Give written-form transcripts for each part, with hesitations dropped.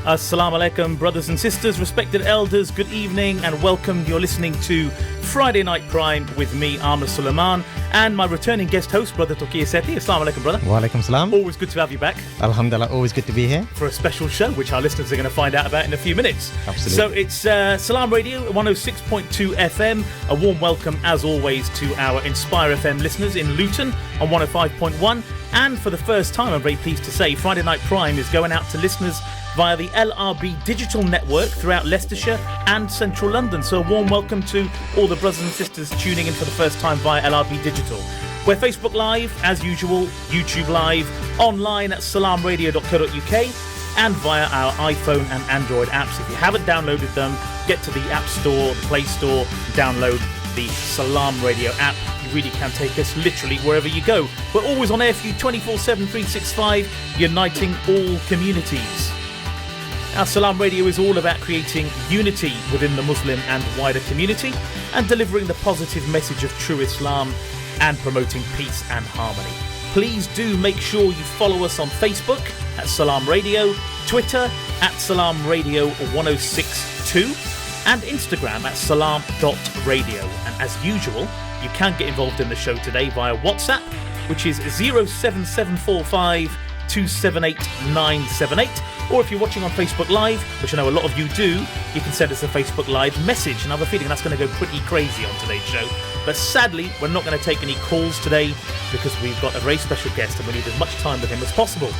Assalamu alaikum, brothers and sisters, respected elders, good evening and welcome. You're listening to Friday Night Prime with me, Amir Suleman, and my returning guest host, Brother Toqeer Sethi. Assalamu alaikum, brother. Wa alaikum salam. Always good to have you back. Alhamdulillah, always good to be here. For a special show, which our listeners are going to find out about in a few minutes. Absolutely. So it's Salaam Radio, 106.2 FM. A warm welcome, as always, to our Inspire FM listeners in Luton on 105.1. And for the first time, I'm very pleased to say, Friday Night Prime is going out to listeners via the LRB digital network throughout Leicestershire and central London. So a warm welcome to all the brothers and sisters tuning in for the first time via LRB digital. We're Facebook Live, as usual, YouTube Live, online at salamradio.co.uk and via our iPhone and Android apps. If you haven't downloaded them, get to the App Store, the Play Store, download the Salaam Radio app. You really can take us literally wherever you go. We're always on air for you 24/7, 365, uniting all communities. Our Salaam Radio is all about creating unity within the Muslim and wider community and delivering the positive message of true Islam and promoting peace and harmony. Please do make sure you follow us on Facebook at Salaam Radio, Twitter at Salaam Radio 1062 and Instagram at salam.radio. And as usual, you can get involved in the show today via WhatsApp, which is 07745 278 978, or if you're watching on Facebook Live, which I know a lot of you do, you can send us a Facebook Live message, and I have a feeling that's going to go pretty crazy on today's show. But sadly, we're not going to take any calls today because we've got a very special guest and we need as much time with him as possible.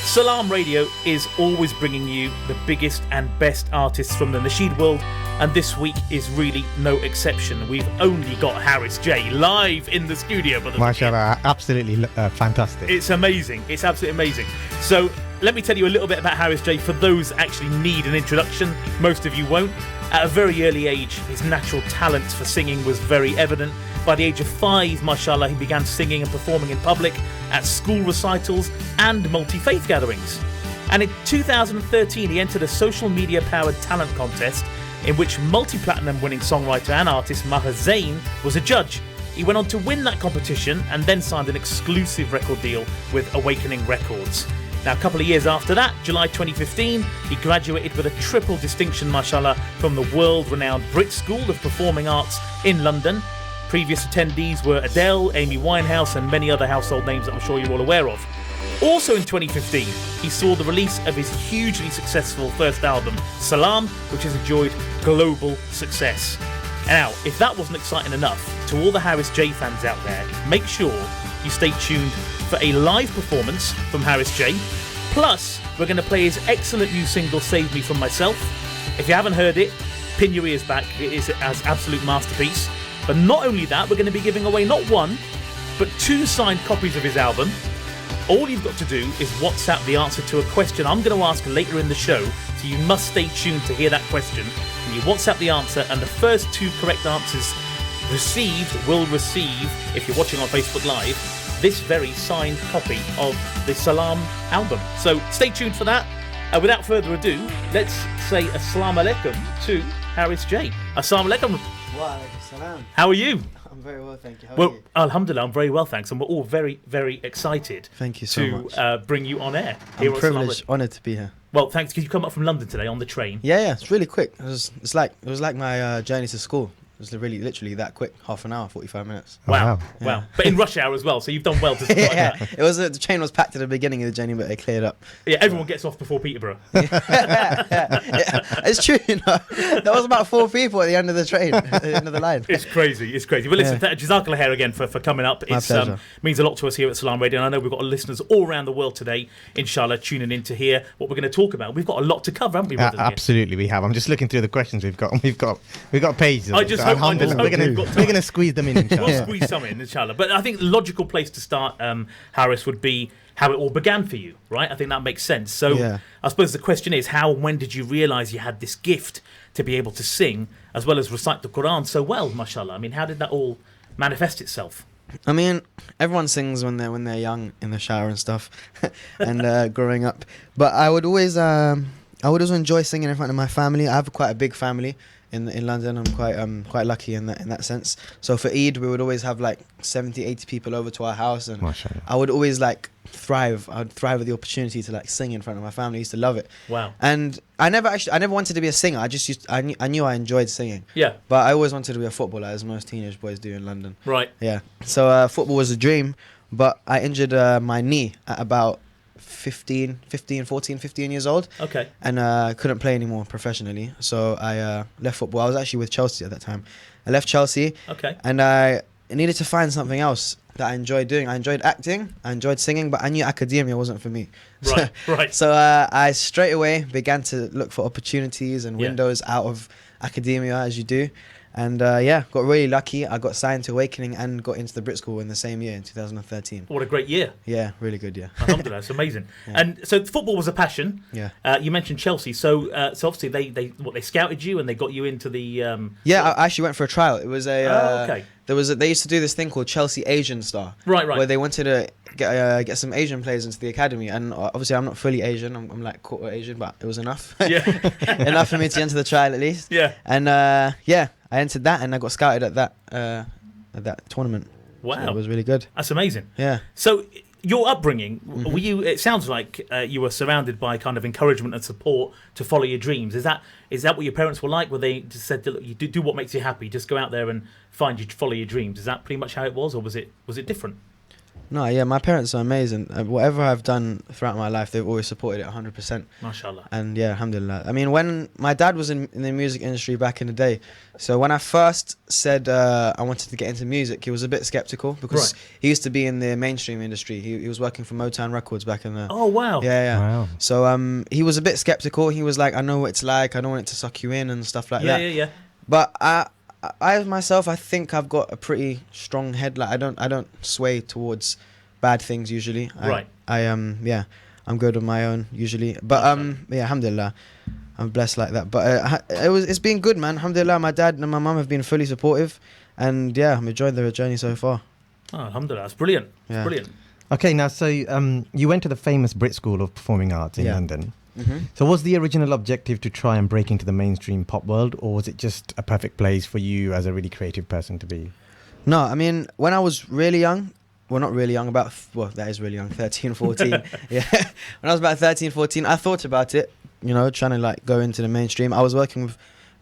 Salaam Radio is always bringing you the biggest and best artists from the Nasheed world, and this week is really no exception. We've only got Harris J live in the studio, brother. MashaAllah, absolutely fantastic. It's amazing. It's absolutely amazing. So let me tell you a little bit about Harris J for those that actually need an introduction. Most of you won't. At a very early age, his natural talent for singing was very evident. By the age of 5, mashallah, he began singing and performing in public at school recitals and multi-faith gatherings. And in 2013, he entered a social media-powered talent contest in which multi-platinum winning songwriter and artist Maher Zain was a judge. He went on to win that competition and then signed an exclusive record deal with Awakening Records. Now, a couple of years after that, July 2015, he graduated with a triple distinction, mashallah, from the world-renowned Brit School of Performing Arts in London. Previous attendees were Adele, Amy Winehouse, and many other household names that I'm sure you're all aware of. Also in 2015, he saw the release of his hugely successful first album, Salaam, which has enjoyed global success. Now, if that wasn't exciting enough, to all the Harris J fans out there, make sure you stay tuned for a live performance from Harris J. Plus, we're going to play his excellent new single, Save Me From Myself. If you haven't heard it, pin your ears back. It is an absolute masterpiece. But not only that, we're going to be giving away not one, but 2 signed copies of his album. All you've got to do is WhatsApp the answer to a question I'm going to ask later in the show, so you must stay tuned to hear that question. And you WhatsApp the answer, and the first 2 correct answers received will receive, if you're watching on Facebook Live, this very signed copy of the Salaam album. So stay tuned for that. Without further ado, let's say Assalamu alaikum to Harris J. Assalamu alaikum. Wa alaikum salam. How are you? I'm very well, thank you. How Well, are you? alhamdulillah, I'm very well, thanks. And we're all very, very excited Thank you so much. to bring you on air. I'm here on Salaam privileged, honoured to be here. Well, thanks, because you come up from London today on the train. Yeah, it's really quick. It was like my journey to school. It was really literally that quick, half an hour, 45 minutes. Wow. Wow. Wow. But in rush hour as well, so you've done well to start Yeah, that. it was the train was packed at the beginning of the journey, but they cleared up. Yeah, everyone gets off before Peterborough. Yeah, it's true, you know. There was about 4 people at the end of the train, at the end of the line. It's crazy. It's crazy. But listen, Jazakallah khair again for coming up. My It's pleasure. means a lot to us here at Salaam Radio, and I know we've got listeners all around the world today, inshallah, tuning in to hear what we're going to talk about. We've got a lot to cover, haven't we, brothers? Absolutely, we have. I'm just looking through the questions we've got. We've got pages. I just hope Alhamdulillah, we've got we're time. going to squeeze them in, inshallah. We'll squeeze some in, inshallah. But I think the logical place to start, Harris, would be how it all began for you, right? I think that makes sense. So Yeah. I suppose the question is, how and when did you realise you had this gift to be able to sing as well as recite the Quran so well, mashallah? I mean, how did that all manifest itself? I mean, everyone sings when they're young in the shower and stuff, and growing up. But I would always enjoy singing in front of my family. I have quite a big family in London. I'm quite lucky in that sense. So for Eid, we would always have like 70, 80 people over to our house, and Mashallah. I would always like thrive. I'd thrive with the opportunity to like sing in front of my family. I used to love it. Wow. And I never wanted to be a singer. I knew I enjoyed singing. Yeah. But I always wanted to be a footballer, as most teenage boys do in London. Right. Yeah. So football was a dream, but I injured my knee at about 15 years old. Okay. And couldn't play anymore professionally. So I left football. I was actually with Chelsea at that time. I left Chelsea. Okay. And I needed to find something else that I enjoyed doing. I enjoyed acting, I enjoyed singing, but I knew academia wasn't for me. Right, right. So I straight away began to look for opportunities and windows out of academia, as you do. And got really lucky. I got signed to Awakening and got into the Brit School in the same year, in 2013. What a great year. Yeah, really good year. Alhamdulillah, it's amazing. Yeah. And so football was a passion. Yeah. You mentioned Chelsea. So obviously they scouted you and they got you into the... Yeah, I actually went for a trial. It was a... okay. They used to do this thing called Chelsea Asian Star. Right. Where they wanted to get some Asian players into the academy. And obviously I'm not fully Asian. I'm like quarter Asian, but it was enough. Yeah. Enough for me to enter the trial at least. Yeah. And I entered that and I got scouted at that tournament. Wow. So it was really good. That's amazing. Yeah. So your upbringing, were you? It sounds like you were surrounded by kind of encouragement and support to follow your dreams. Is that what your parents were like? Were they just said, "Look, you do what makes you happy. Just go out there and follow your dreams"? Is that pretty much how it was, or was it different? No, yeah, my parents are amazing. Whatever I've done throughout my life, they've always supported it 100%. MashaAllah. And yeah, alhamdulillah. I mean, when my dad was in the music industry back in the day, so when I first said I wanted to get into music, he was a bit skeptical because he used to be in the mainstream industry. He was working for Motown Records back in the... Oh, wow. Yeah. Wow. So he was a bit skeptical. He was like, I know what it's like. I don't want it to suck you in and stuff like that. Yeah. But I myself, I think I've got a pretty strong head. Like I don't sway towards bad things usually. I'm good on my own usually. But alhamdulillah, I'm blessed like that. But it's been good, man. Alhamdulillah, my dad and my mum have been fully supportive, and yeah, I'm enjoying their journey so far. Oh, alhamdulillah, that's brilliant. Yeah. Brilliant. Okay, now so you went to the famous Brit School of Performing Arts in London. Mm-hmm. So was the original objective to try and break into the mainstream pop world, or was it just a perfect place for you as a really creative person to be? No, I mean, when I was really young, well, not really young, that is really young, 13, 14. Yeah. When I was about 13, 14, I thought about it, trying to like go into the mainstream. I was working with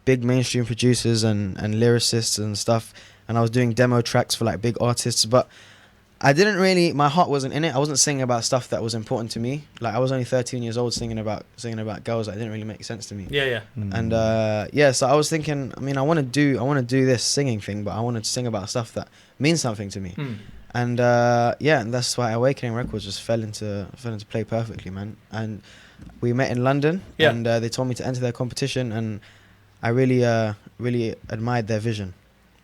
big mainstream producers and lyricists and stuff, and I was doing demo tracks for like big artists, but I didn't really, my heart wasn't in it. I wasn't singing about stuff that was important to me. Like I was only 13 years old singing about girls that didn't really make sense to me. Yeah. And so I was thinking, I mean, I want to do this singing thing, but I want to sing about stuff that means something to me. And and that's why Awakening Records just fell into play perfectly, man. And we met in London, and they told me to enter their competition, and I really admired their vision.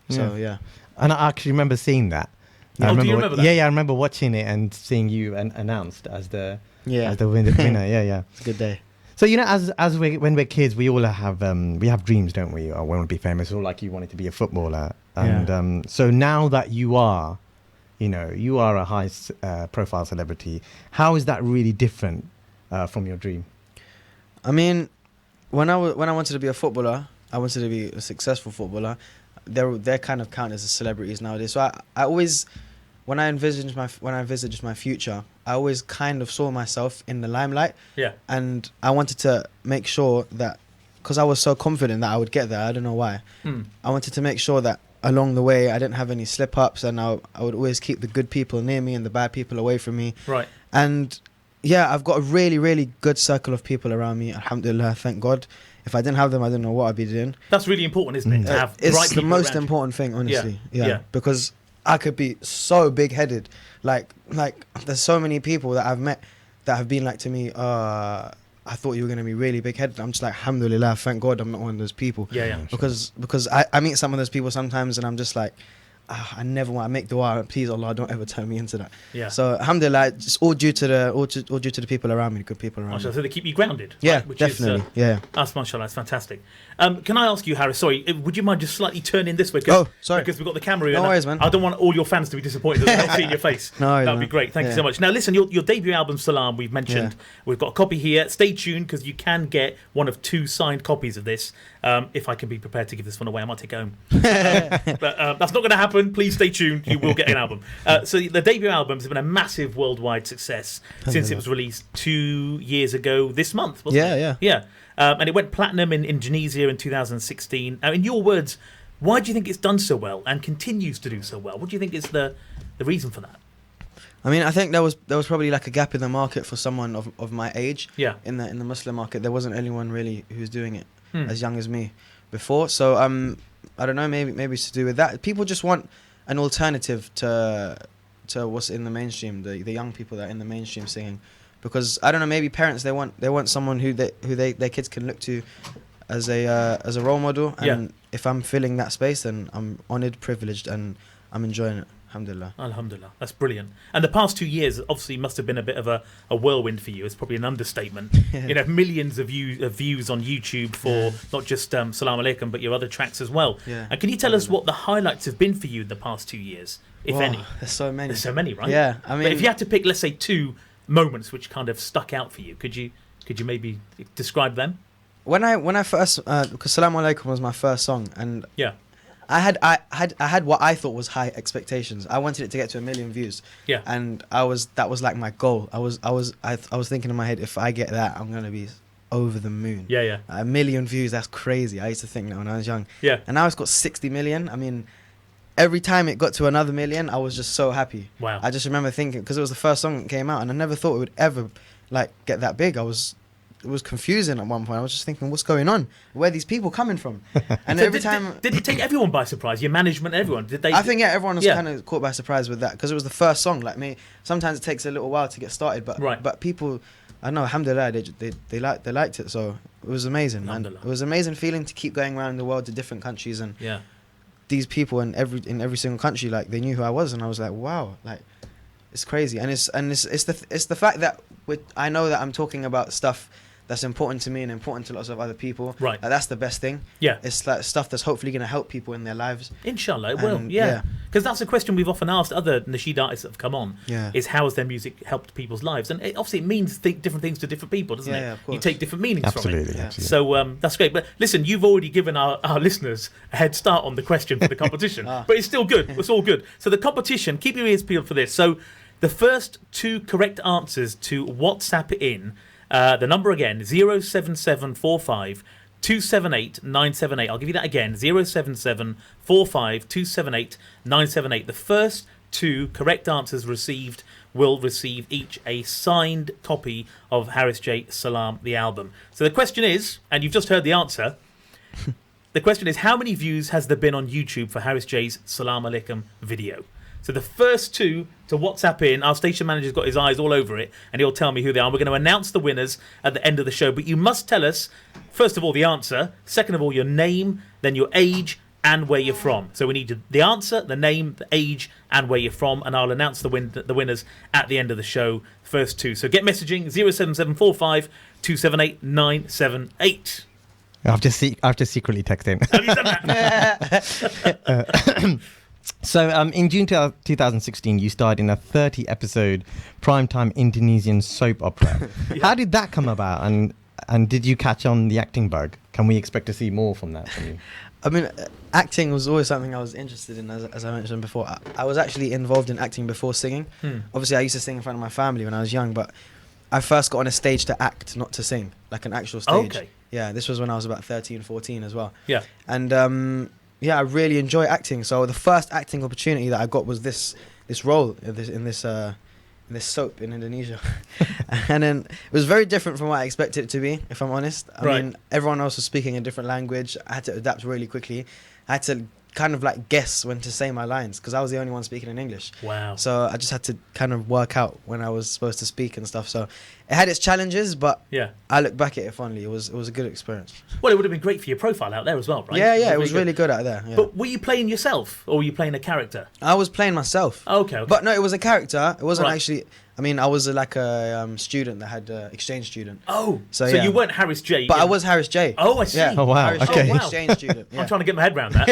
So yeah. And I actually remember seeing that. Do you remember that? Yeah, I remember watching it and seeing you announced as the winner. Yeah. It's a good day. So when we're kids, we all have dreams, don't we? I want to be famous, or like you wanted to be a footballer. And so now that you are a high profile celebrity, how is that really different from your dream? I mean, when I wanted to be a footballer, I wanted to be a successful footballer. They're kind of counted as celebrities nowadays. So I always, when I envisaged my future, I always kind of saw myself in the limelight. Yeah. And I wanted to make sure that, because I was so confident that I would get there, I don't know why. I wanted to make sure that along the way I didn't have any slip-ups, and I would always keep the good people near me and the bad people away from me. Right. And yeah, I've got a really, really good circle of people around me, alhamdulillah, thank God. If I didn't have them, I don't know what I'd be doing. That's really important, isn't it? To have it's right the people most around important thing, honestly. Yeah. Yeah. Because I could be so big-headed. Like there's so many people that I've met that have been like to me, I thought you were going to be really big-headed. I'm just like, alhamdulillah, thank God I'm not one of those people. Yeah. Because I meet some of those people sometimes, and I'm just like, I never want to make dua. Please Allah, don't ever turn me into that. Yeah. So alhamdulillah, it's all due to the people around me, the good people around Mashallah, me. so they keep you grounded. Yeah, right? Which definitely. Is, that's mashallah, that's fantastic. Can I ask you, Harris? Sorry, would you mind just slightly turning this way? Oh, sorry. Because we've got the camera here. No worries, man. I don't want all your fans to be disappointed that they're not seeing your face. No worries, that would be man. great. Thank you so much. Now, listen, your debut album, Salaam, we've mentioned. Yeah. We've got a copy here. Stay tuned because you can get one of 2 signed copies of this. If I can be prepared to give this one away, I might take it home. But that's not going to happen. Please stay tuned. You will get an album. So the debut album has been a massive worldwide success since it was released 2 years ago this month, wasn't it? Yeah. And it went platinum in Indonesia in 2016. In your words, why do you think it's done so well and continues to do so well? What do you think is the reason for that? I mean, I think there was probably like a gap in the market for someone of my age. Yeah. In the Muslim market, there wasn't anyone really who was doing it as young as me before. So I don't know. Maybe it's to do with that. People just want an alternative to what's in the mainstream. The young people that are in the mainstream singing, because I don't know. Maybe parents they want someone who their kids can look to as a role model. And if I'm filling that space, then I'm honoured, privileged, and I'm enjoying it. Alhamdulillah. Alhamdulillah. That's brilliant. And the past 2 years obviously must have been a bit of a whirlwind for you. It's probably an understatement. You know, millions of views on YouTube for not just Salam Alaikum, but your other tracks as well. Yeah. And can you tell us what the highlights have been for you in the past 2 years, if any? There's so many. There's so many, right? Yeah. I mean, but if you had to pick, let's say, 2 moments which kind of stuck out for you, could you maybe describe them? When I first, because Salaam Alaikum was my first song, and Yeah. I had what I thought was high expectations. I wanted it to get to 1 million views. Yeah. And that was like my goal. I was thinking in my head, if I get that, I'm gonna be over the moon. Yeah. 1 million views, that's crazy. I used to think that when I was young. Yeah. And now it's got 60 million. I mean, every time it got to another million, I was just so happy. Wow. I just remember thinking, because it was the first song that came out, and I never thought it would ever like get that big. It was confusing at one point. I was just thinking, what's going on? Where are these people coming from? And So every time... Did it take everyone by surprise? Your management, everyone? Did they? I think, everyone was Yeah. kind of caught by surprise with that, because it was the first song. Like me, sometimes it takes a little while to get started, but Right. but people, I don't know, alhamdulillah, they liked it, so it was amazing. And Alhamdulillah. it was an amazing feeling to keep going around the world to different countries, and Yeah. these people in every single country, like, they knew who I was, and I was like, wow, like, it's crazy. And it's the fact that I know that I'm talking about stuff that's important to me and important to lots of other people. Right. That's the best thing. Yeah. It's like stuff that's hopefully going to help people in their lives. Inshallah, it will. And, Yeah. yeah. Because that's a question we've often asked other Nasheed artists that have come on. Yeah. Is how has their music helped people's lives? And it means different things to different people, doesn't it? Yeah, of You course. take different meanings from it. Absolutely, Yeah. absolutely. So that's great. But listen, you've already given our listeners a head start on the question for the competition. But it's still good. It's all good. So the competition, keep your ears peeled for this. So the first 2 correct answers to WhatsApp it in, the number again, 07745 278 978. I'll give you that again, 07745 278 978. The first 2 correct answers received will receive each a signed copy of Harris J. Salaam, the album. So the question is, and you've just heard the answer, the question is, how many views has there been on YouTube for Harris J's Salaam Alaikum video? So the first 2 to WhatsApp in, our station manager's got his eyes all over it, and he'll tell me who they are. We're going to announce the winners at the end of the show, but you must tell us, first of all, the answer, second of all, your name, then your age, and where you're from. So we need the answer, the name, the age, and where you're from, and I'll announce the winners at the end of the show, first 2. So get messaging, 07745 278 978. I've just secretly texted in. Have you done that? So in June 2016, you starred in a 30-episode primetime Indonesian soap opera. How did that come about? And did you catch on the acting bug? Can we expect to see more from that from you? I mean, acting was always something I was interested in, as I mentioned before. I was actually involved in acting before singing. Obviously, I used to sing in front of my family when I was young, but I first got on a stage to act, not to sing, like an actual stage. Okay. Yeah, this was when I was about 13, 14 as well. Yeah. And yeah, I really enjoy acting. So the first acting opportunity that I got was this role in this soap in Indonesia. And then it was very different from what I expected it to be, if I'm honest. I mean, everyone else was speaking a different language. I had to adapt really quickly. I had to kind of like guess when to say my lines, because I was the only one speaking in English. Wow. So I just had to kind of work out when I was supposed to speak and stuff. So it had its challenges, but Yeah. I look back at it fondly. It was a good experience. Well, it would have been great for your profile out there as well, right? Yeah, it was really good out there. Yeah. But were you playing yourself or were you playing a character? I was playing myself. Okay. But no, it was a character. It wasn't Right. actually. I mean, I was like a student that had exchange student. Oh, So, so yeah. you weren't Harris J. But I was Harris J. Oh, I see. Yeah. Oh, wow. Harris Okay. J, Oh, wow. exchange student. Yeah. I'm trying to get my head around that.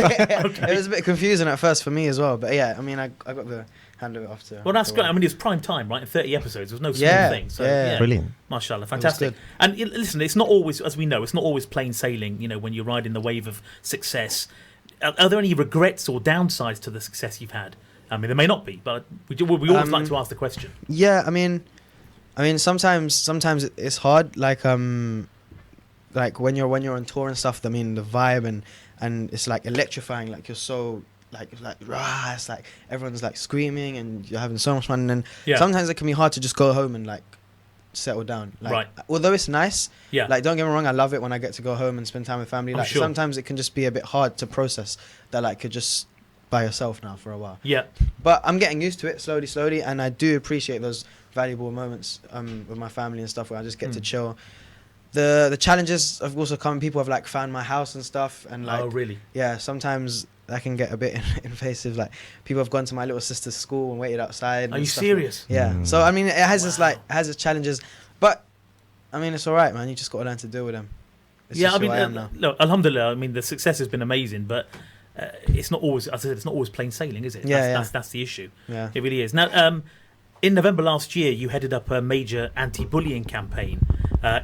Okay. It was a bit confusing at first for me as well, but yeah, I mean, I got the hand of it off to. Well, that's to good. one. I mean, it's prime time, right? 30 episodes. It was no small Yeah, thing. So, yeah. Brilliant. Mashallah, fantastic. good. And listen, it's not always, as we know, it's not always plain sailing. You know, when you're riding the wave of success, are there any regrets or downsides to the success you've had? I mean, there may not be, but we always like to ask the question. Yeah, I mean, sometimes it's hard. Like when you're on tour and stuff. I mean, the vibe and it's like electrifying. Like you're so like rah, it's like everyone's like screaming and you're having so much fun. And Yeah. sometimes it can be hard to just go home and like settle down. Like, Right. Although it's nice. Yeah. Like don't get me wrong, I love it when I get to go home and spend time with family. I'm Like sure. sometimes it can just be a bit hard to process that like you're just by yourself now for a while. Yeah. But I'm getting used to it slowly, and I do appreciate those valuable moments with my family and stuff where I just get to chill. The challenges have also come. People have like found my house and stuff, and like Oh, really? yeah, sometimes that can get a bit invasive. Like people have gone to my little sister's school and waited outside. Are and you stuff. serious? Yeah. Mm. So I mean, it has its Wow. like has its challenges, but I mean it's all right, man. You just got to learn to deal with them. It's Yeah, just I mean, who I am now. look, alhamdulillah, I mean, the success has been amazing, but it's not always, as I said, it's not always plain sailing, is it? Yeah, That's the issue. Yeah. It really is. Now, in November last year, you headed up a major anti-bullying campaign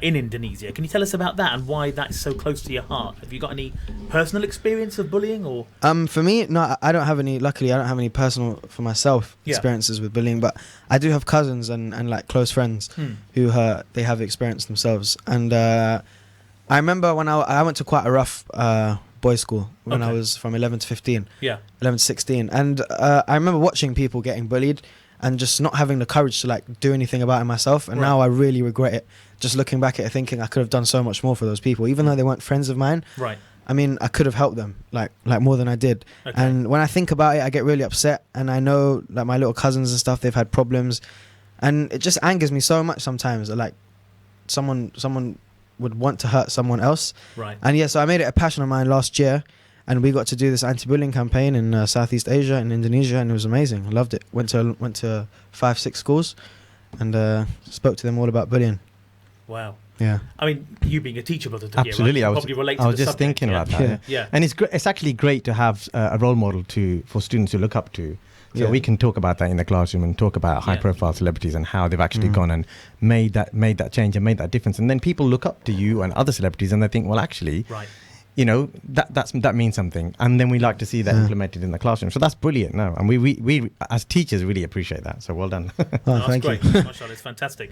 in Indonesia. Can you tell us about that and why that's so close to your heart? Have you got any personal experience of bullying or? For me, no, I don't have any. Luckily, I don't have any personal for myself Yeah. experiences with bullying. But I do have cousins and like close friends who they have experienced themselves. And I remember when I went to quite a rough boys' school when I Okay. was from 11 to 15, Yeah. 11 to 16, and I remember watching people getting bullied and just not having the courage to like do anything about it myself. And Right. now I really regret it. Just looking back at it, thinking I could have done so much more for those people, even though they weren't friends of mine. Right. I mean, I could have helped them like more than I did. Okay. And when I think about it, I get really upset. And I know like my little cousins and stuff, they've had problems, and it just angers me so much sometimes that like someone would want to hurt someone else. Right. And yeah, so I made it a passion of mine last year, and we got to do this anti-bullying campaign in Southeast Asia, in Indonesia, and it was amazing. I loved it. Went to 5-6 schools, and spoke to them all about bullying. Wow. Yeah. I mean, you being a teacher, Brother Toqeer, Absolutely, right? I You was, probably relate to I was the just subject, thinking yeah. about that. Yeah. Yeah. Yeah. And it's actually great to have a role model for students to look up to. So Yeah. we can talk about that in the classroom and talk about Yeah. high-profile celebrities and how they've actually Mhm. gone and made that change and made that difference. And then people look up to you and other celebrities and they think, well, actually, Right. you know, that means something. And then we like to see that Yeah. implemented in the classroom. So that's brilliant. No, and we as teachers really appreciate that. So well done. Oh, No, thank that's you. great. Mashallah, it's fantastic.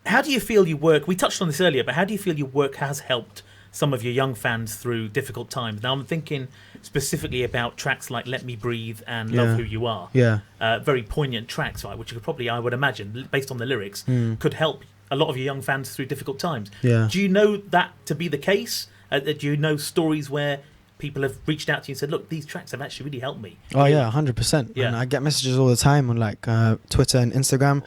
How do you feel your work, we touched on this earlier, but how do you feel your work has helped some of your young fans through difficult times? Now, I'm thinking specifically about tracks like Let Me Breathe and Love Yeah. Who You Are. Yeah. Very poignant tracks, right, which you could probably, I would imagine, based on the lyrics, Mm. could help a lot of your young fans through difficult times. Yeah. Do you know that to be the case? Do you know stories where people have reached out to you and said, look, these tracks have actually really helped me? Oh yeah, 100%. Yeah. And I get messages all the time on like Twitter and Instagram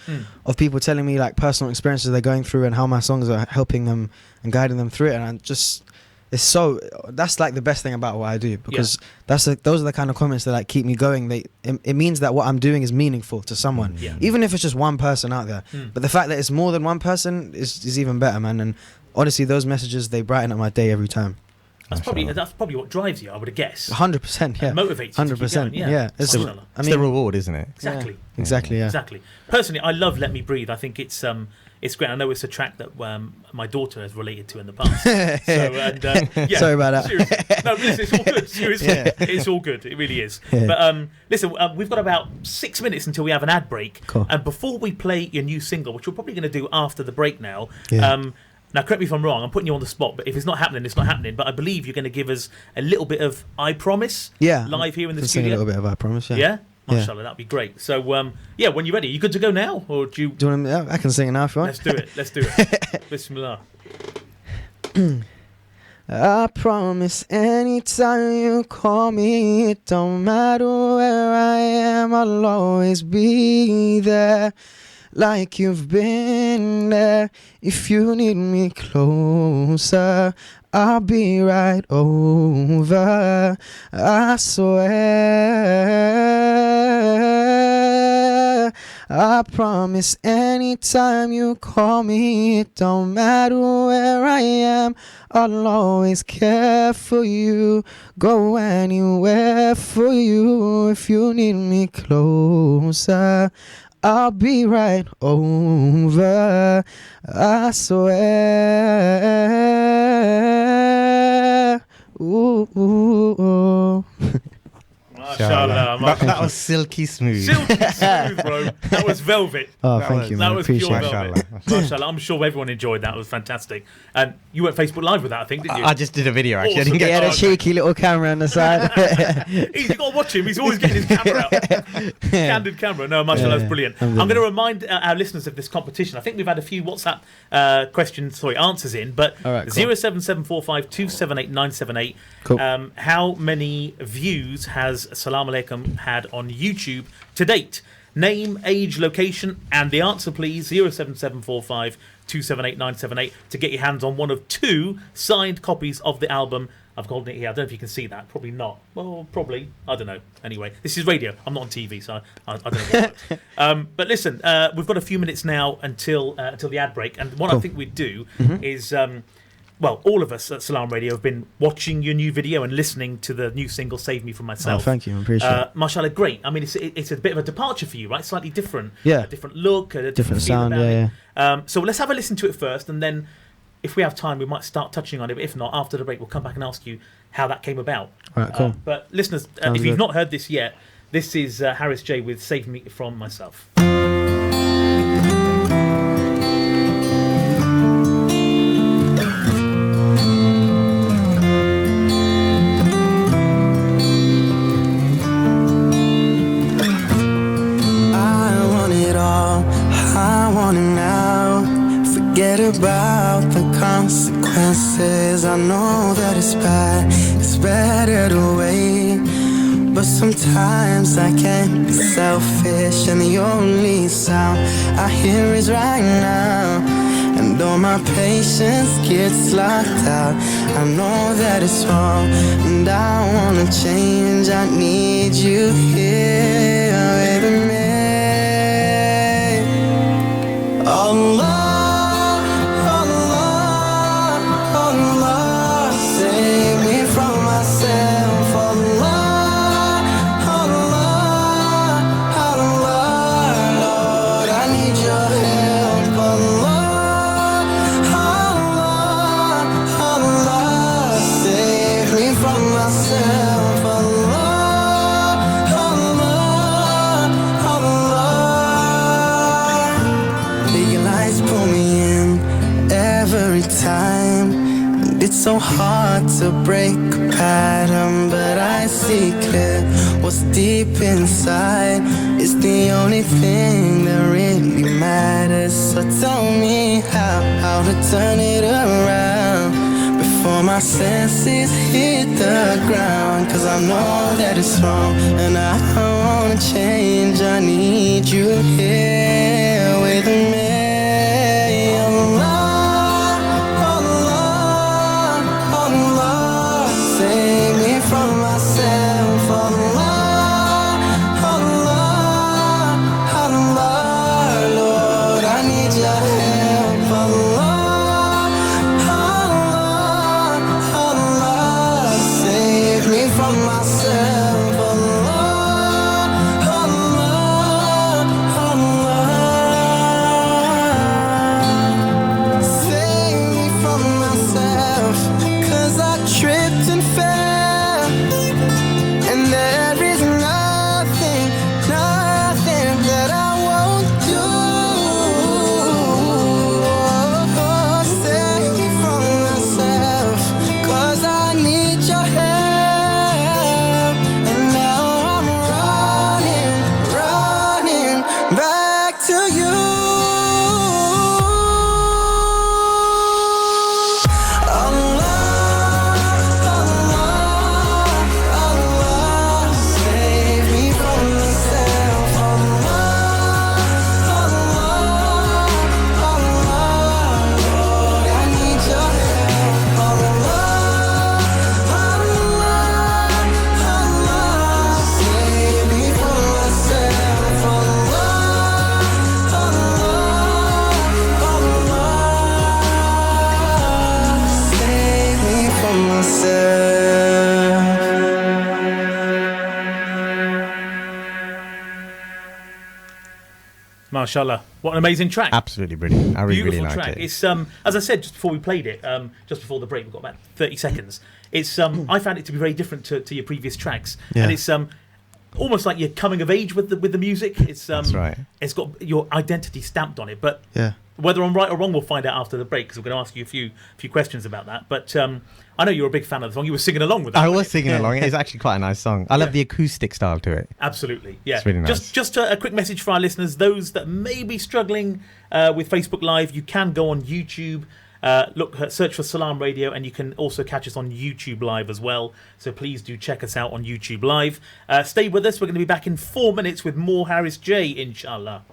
of people telling me like personal experiences they're going through and how my songs are helping them and guiding them through it. And I just, that's like the best thing about what I do, because those are the kind of comments that like keep me going. It means that what I'm doing is meaningful to someone, Yeah. even if it's just one person out there. But the fact that it's more than one person is even better, man. And honestly, those messages, they brighten up my day every time. That's probably what drives you, I would guess. 100%, yeah. And motivates you to keep 100%, going, yeah. It's, I It's the reward, isn't it? exactly. Exactly, yeah. Exactly. Personally, I love Let Me Breathe. I think it's great. I know it's a track that my daughter has related to in the past. Yeah, Sorry about that. seriously. No, listen, it's all good. Seriously, Yeah. it's all good. It really is. Yeah. But listen, we've got about 6 minutes until we have an ad break. Cool. And before we play your new single, which we're probably going to do after the break now. Yeah. Now, correct me if I'm wrong. I'm putting you on the spot, but if it's not happening, it's not happening. But I believe you're going to give us a little bit of "I Promise" Yeah. live here in the Can sing a studio. little bit of I Promise, yeah. Yeah? Yeah. Mashallah, that'd be great. So, yeah, when you're ready, you good to go now? Or do you... Do you want to, yeah, I can sing it now if you want. Let's do it. Let's do it. Bismillah. I promise anytime you call me, it don't matter where I am, I'll always be there. like you've been there. If you need me closer, I'll be right over. I swear. I promise anytime you call me, it don't matter where I am, I'll always care for you, go anywhere for you. If you need me closer, I'll be right over. I swear. Ooh, ooh, ooh. Mashallah, That was silky smooth. Silky smooth, bro. That was velvet. Oh, That thank was- you, That man. was pure Appreciate it. velvet. Mashallah. I'm sure everyone enjoyed that. It was fantastic. And you went Facebook Live with that, I think, didn't you? I just did a video actually. I Awesome. didn't He get had a cheeky little camera on the side. You got to watch him. He's always getting his camera out. Candid camera. No, mashallah, that's brilliant. I'm going to remind our listeners of this competition. I think we've had a few WhatsApp answers in, but All right, cool. 07745278978. Cool. How many views has Salaam Alaikum had on YouTube to date? Name, age, location, and the answer, please. 07745278978 to get your hands on one of 2 signed copies of the album. I've got it here. I don't know if you can see that. Probably not. Well, probably. I don't know. Anyway, this is radio. I'm not on TV, so I don't know what it works. But listen, we've got a few minutes now until the ad break. And what I think we'd do is, well, all of us at Salaam Radio have been watching your new video and listening to the new single, Save Me From Oh, Myself. thank you. I appreciate it. Mashallah, great. I mean, it's a bit of a departure for you, right? Slightly different. Yeah. A different look, a Different feel sound, about yeah, it. So let's have a listen to it first, and then if we have time, we might start touching on it. But if not, after the break, we'll come back and ask you how that came about. All right, cool. But listeners, Sounds if you've good. not heard this yet, this is Harris J with Save Me From Myself. I want it all, I want it now. Forget about the consequences. I know that it's bad, it's better to wait. But sometimes I can't be selfish, and the only sound I hear is right now. And though my patience gets locked out, I know that it's wrong, and I wanna change. I need you here with me. Allah, Allah, Allah, save me from myself. Allah, Allah, Allah, Lord, I need your help. Allah, Allah, Allah, save me from myself. Allah, Allah, Allah. Your lights pull me in every time, and it's so hard to break a pattern. But I see clear what's deep inside is the only thing that really matters. So tell me how to turn it around before my senses hit the ground. Cause I know that it's wrong, and I wanna change. I need you here with me. Allah, Allah, Allah, save me from myself. Allah, Allah, Allah, Lord, I need your help. Allah, Allah, Allah, save me from myself. Allah, Allah, Allah. Mashallah. What an amazing track. Absolutely brilliant. I really Beautiful liked track. it. It's as I said just before we played it, just before the break, we've got about 30 seconds. It's I found it to be very different to your previous tracks, and it's almost like you're coming of age with the music. It's That's right. It's got your identity stamped on it. But Yeah. whether I'm right or wrong, we'll find out after the break, because we're going to ask you a few questions about that. But I know you're a big fan of the song. You were singing along with that. I was singing along. It's actually quite a nice song. I love the acoustic style to it. Absolutely, yeah. It's really nice. Just a quick message for our listeners, those that may be struggling with Facebook Live, you can go on YouTube, search for Salaam Radio, and you can also catch us on YouTube Live as well. So please do check us out on YouTube Live. Stay with us. We're going to be back in 4 minutes with more Harris J, inshallah.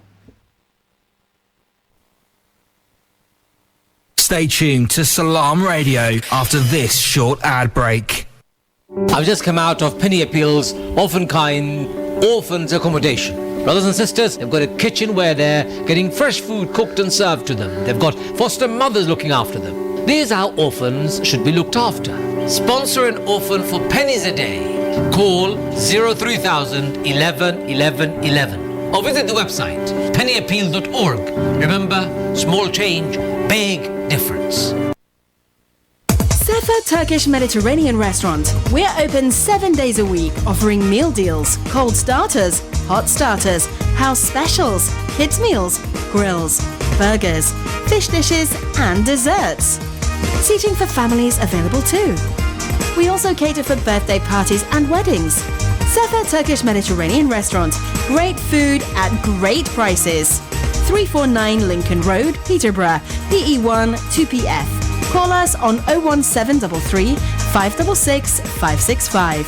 Stay tuned to Salaam Radio after this short ad break. I've just come out of Penny Appeal's orphans accommodation. Brothers and sisters, they've got a kitchen where they're getting fresh food cooked and served to them. They've got foster mothers looking after them. These are how orphans should be looked after. Sponsor an orphan for pennies a day. Call 03000 11 11 11 or visit the website pennyappeal.org. Remember, small change, big difference. Sethi Turkish Mediterranean Restaurant. We're open 7 days a week, offering meal deals, cold starters, hot starters, house specials, kids meals, grills, burgers, fish dishes and desserts. Seating for families available too. We also cater for birthday parties and weddings. Sethi Turkish Mediterranean Restaurant. Great food at great prices. 349 Lincoln Road, Peterborough, PE1 2PF. Call us on 01733 566 565.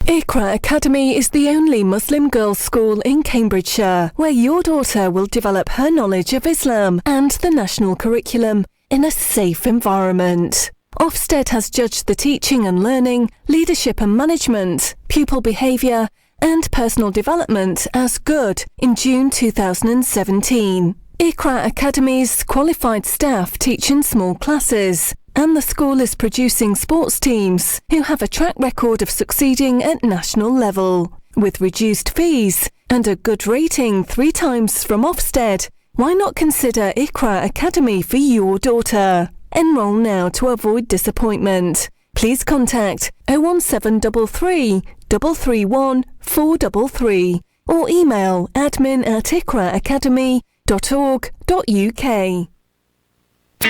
Iqra Academy is the only Muslim girls' school in Cambridgeshire where your daughter will develop her knowledge of Islam and the national curriculum in a safe environment. Ofsted has judged the teaching and learning, leadership and management, pupil behaviour and personal development as good in June 2017. Iqra Academy's qualified staff teach in small classes, and the school is producing sports teams who have a track record of succeeding at national level. With reduced fees and a good rating 3 times from Ofsted, why not consider Iqra Academy for your daughter? Enroll now to avoid disappointment. Please contact 01733 331 433 or email admin@iqraacademy.org.uk.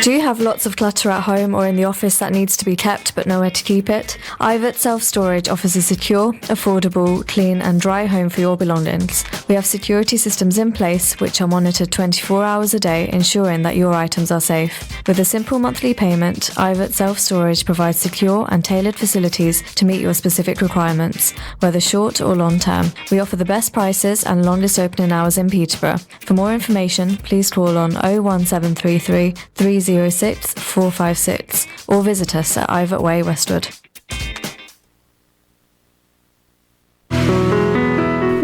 Do you have lots of clutter at home or in the office that needs to be kept but nowhere to keep it? Ivet Self-Storage offers a secure, affordable, clean and dry home for your belongings. We have security systems in place which are monitored 24 hours a day, ensuring that your items are safe. With a simple monthly payment, Ivet Self-Storage provides secure and tailored facilities to meet your specific requirements, whether short or long term. We offer the best prices and longest opening hours in Peterborough. For more information, please call on 01733 306 456 or visit us at Ivet Way, Westwood.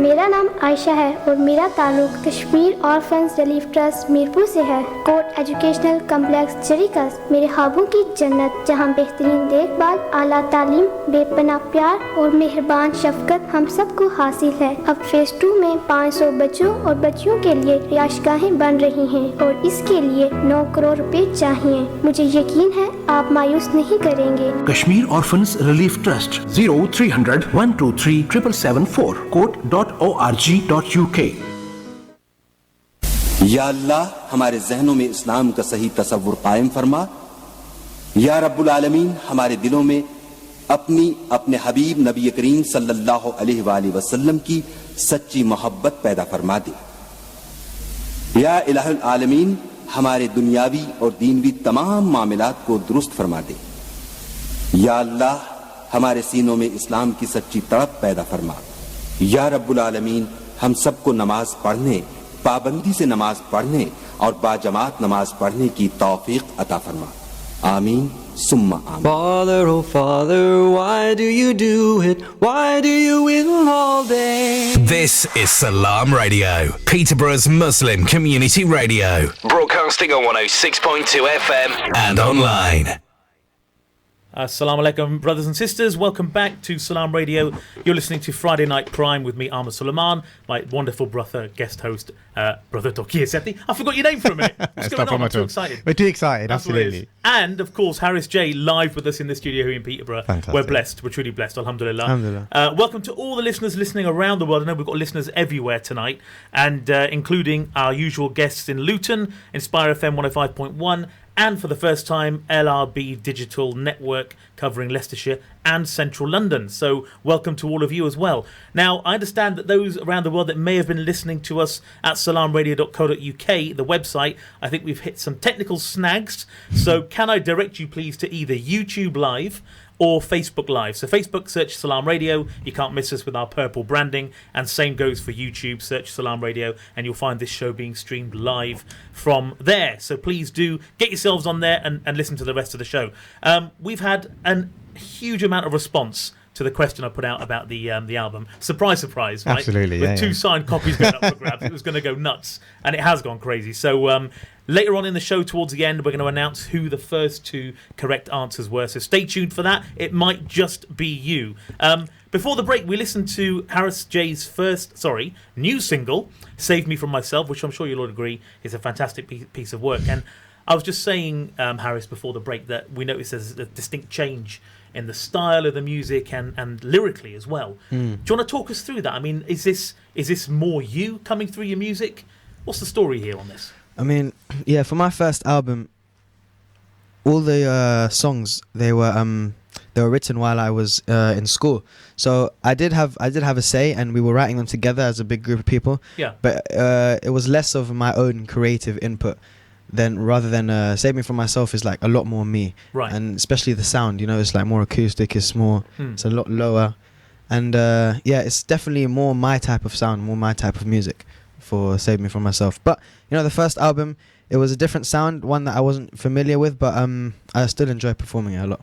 मेरा नाम आयशा है और मेरा ताल्लुक Kashmir orphans relief trust Mirpur से है। Court educational complex जरीकस मेरे ख्वाबों की जन्नत, जहां बेहतरीन देखभाल, आला तालीम, बेपनाह प्यार और मेहरबान शफकत हम सबको हासिल है। अब फेज 2 में 500 बच्चों और बच्चियों के लिए रिहाइशगाहें बन रही हैं और इसके लिए 9 करोड़ रुपए चाहिए। मुझे यकीन है आप मायूस नहीं करेंगे। Kashmir orphans relief trust 0300 123 774 court.org.uk। या अल्लाह हमारे जहनों में इस्लाम का सही तसव्वुर कायम फरमा। या रब्बुल आलमीन हमारे दिलों में अपने हबीब नबी करीम सल्लल्लाहु अलैहि वसल्लम की सच्ची मोहब्बत पैदा फरमा दे। या इलाहुल आलमीन हमारे दुनियावी और दीनवी तमाम मामलात को दुरुस्त फरमा दे। या अल्लाह हमारे सीनों में इस्लाम की सच्ची तड़प पैदा फरमा। या रब्बुल आलमीन हम सबको नमाज पढ़ने, पाबंदी से नमाज पढ़ने और बाजमात नमाज पढ़ने की तौफीक अता फरमा। आमीन सुम्मा आमीन। Father, oh Father, why do you do it? Why do you will all day? This is Salaam Radio, Peterborough's Muslim community radio. Broadcasting on 106.2 FM and online. Assalamu alaikum, brothers and sisters. Welcome back to Salaam Radio. You're listening to Friday Night Prime with me, Amir Suleman, my wonderful brother, guest host, Brother Toqeer Sethi. I forgot your name for a minute. What's going on? I'm too excited. We're too excited, That's what it is. absolutely. And, of course, Harris J live with us in the studio here in Peterborough. Fantastic. We're blessed. We're truly blessed. Alhamdulillah. Alhamdulillah. Welcome to all the listeners listening around the world. I know we've got listeners everywhere tonight, and including our usual guests in Luton, Inspire FM 105.1, and for the first time, LRB Digital Network covering Leicestershire and Central London. So welcome to all of you as well. Now, I understand that those around the world that may have been listening to us at salamradio.co.uk, the website, I think we've hit some technical snags. So can I direct you please to either YouTube Live or Facebook Live. So Facebook, search Salaam Radio. You can't miss us with our purple branding. And same goes for YouTube. Search Salaam Radio and you'll find this show being streamed live from there. So please do get yourselves on there and listen to the rest of the show. We've had a huge amount of response to the question I put out about the album. Surprise, surprise, right? Absolutely, With yeah, two yeah. signed copies going up for grabs, it was going to go nuts. And it has gone crazy. So later on in the show, towards the end, we're going to announce who the first two correct answers were. So stay tuned for that. It might just be you. Before the break, we listened to Harris J's new single, Save Me From Myself, which I'm sure you'll all agree is a fantastic piece of work. And I was just saying, Harris, before the break, that we noticed there's a distinct change in the style of the music and lyrically as well. Do you want to talk us through that? I mean, is this more you coming through your music? What's the story here on this? I mean, yeah, for my first album, all the songs they were written while I was in school. So I did have a say, and we were writing them together as a big group of people. Yeah. But it was less of my own creative input rather than Save Me From Myself is like a lot more me. Right. And especially the sound, it's like more acoustic. It's more, it's a lot lower, and yeah, it's definitely more my type of sound, more my type of music for Save Me From Myself. But the first album, it was a different sound, one that I wasn't familiar with, but I still enjoy performing it a lot.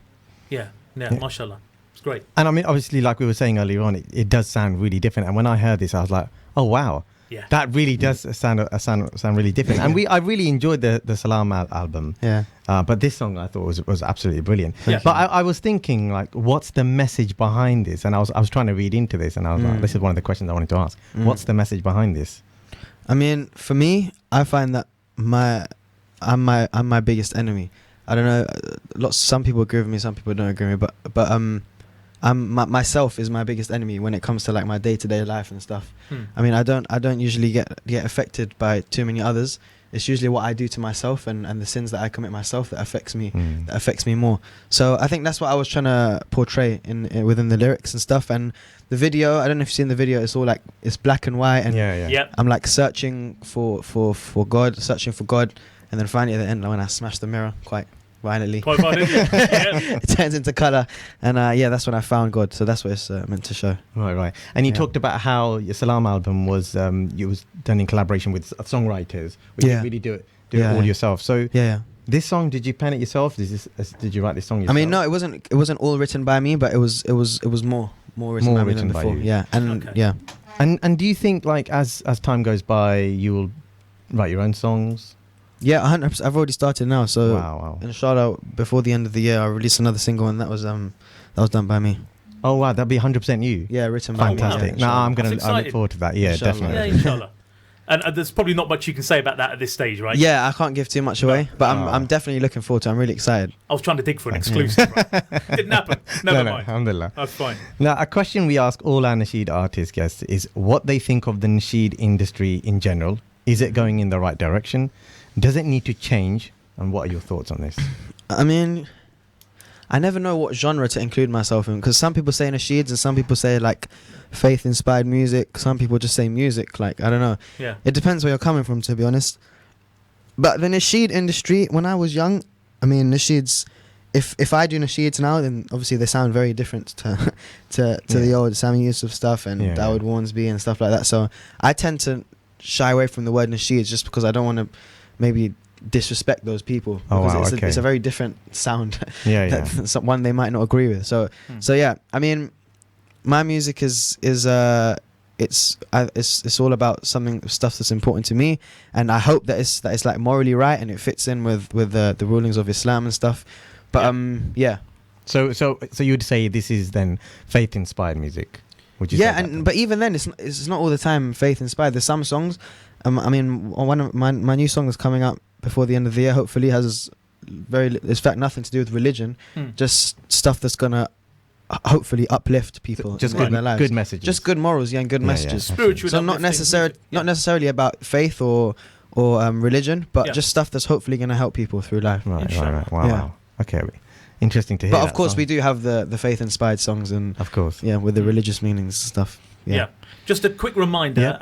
Yeah, mashallah. It's great. And I mean, obviously, like we were saying earlier on, it does sound really different. And when I heard this, I was like, oh, wow. Yeah. That really does sound really different. And I really enjoyed the Salaam album. Yeah. But this song I thought was absolutely brilliant. Yeah. But I was thinking, like, what's the message behind this? And I was trying to read into this, and I was like, this is one of the questions I wanted to ask. What's the message behind this? I mean, for me, I find that I'm my biggest enemy. I don't know. Some people agree with me, some people don't agree with me. But myself is my biggest enemy when it comes to like my day-to-day life and stuff. I mean, I don't usually get affected by too many others. It's usually what I do to myself and the sins that I commit myself that affects me more. So I think that's what I was trying to portray within the lyrics and stuff. And the video, I don't know if you've seen the video, it's all like, it's black and white, and Yep. I'm like searching for God, and then finally at the end when I smash the mirror quite violently, Yeah. it turns into colour, and that's when I found God. So that's what it's meant to show. Right. And you talked about how your Salaam album was done in collaboration with songwriters. You didn't really do it all yourself. So this song, did you pen it yourself? Did you write this song yourself? I mean, no, it wasn't all written by me, but it was more written by me than before. you. Yeah, and Okay. yeah. And do you think, like, as time goes by, you will write your own songs? Yeah, 100%. I've already started now, so Wow. inshallah before the end of the year I'll release another single, and that was done by me. Oh wow, that'd be 100% you. Yeah, written by me. Fantastic. Yeah, No, I That's look exciting. forward to that. Yeah, Inshallah. definitely. Yeah, inshallah. And there's probably not much you can say about that at this stage, right? Yeah, I can't give too much away, but I'm definitely looking forward to it. I'm really excited. I was trying to dig for an exclusive, right? Didn't happen. Never mind. Alhamdulillah. That's fine. Now, a question we ask all our Nasheed artist guests is what they think of the Nasheed industry in general. Is it going in the right direction? Does it need to change? And what are your thoughts on this? I mean, I never know what genre to include myself in, because some people say nasheeds and some people say like faith-inspired music. Some people just say music. Like, I don't know. Yeah. It depends where you're coming from, to be honest. But the nasheed industry, when I was young, I mean, nasheeds, if I do nasheeds now, then obviously they sound very different to the old Sami Yusuf stuff and Dawood Warnsby and stuff like that. So I tend to shy away from the word nasheeds just because I don't want to maybe disrespect those people, because it's a very different sound. One they might not agree with. So yeah, I mean, my music is it's all about stuff that's important to me, and I hope that it's like morally right and it fits in with the rulings of Islam and stuff. But So you'd say this is then faith-inspired music? Would you? Yeah, say that? but even then, it's not all the time faith-inspired. There's some songs. I mean, one of my new song is coming up before the end of the year. Hopefully, has in fact nothing to do with religion. Just stuff that's gonna hopefully uplift people. Just in their lives. Good messages. Just good morals, and good messages. Spiritual. So not necessarily about faith or religion, but just stuff that's hopefully going to help people through life. Right. Wow. Okay. Interesting to hear. But of course, we do have the faith-inspired songs, and of course, with the religious meanings and stuff. Yeah. Just a quick reminder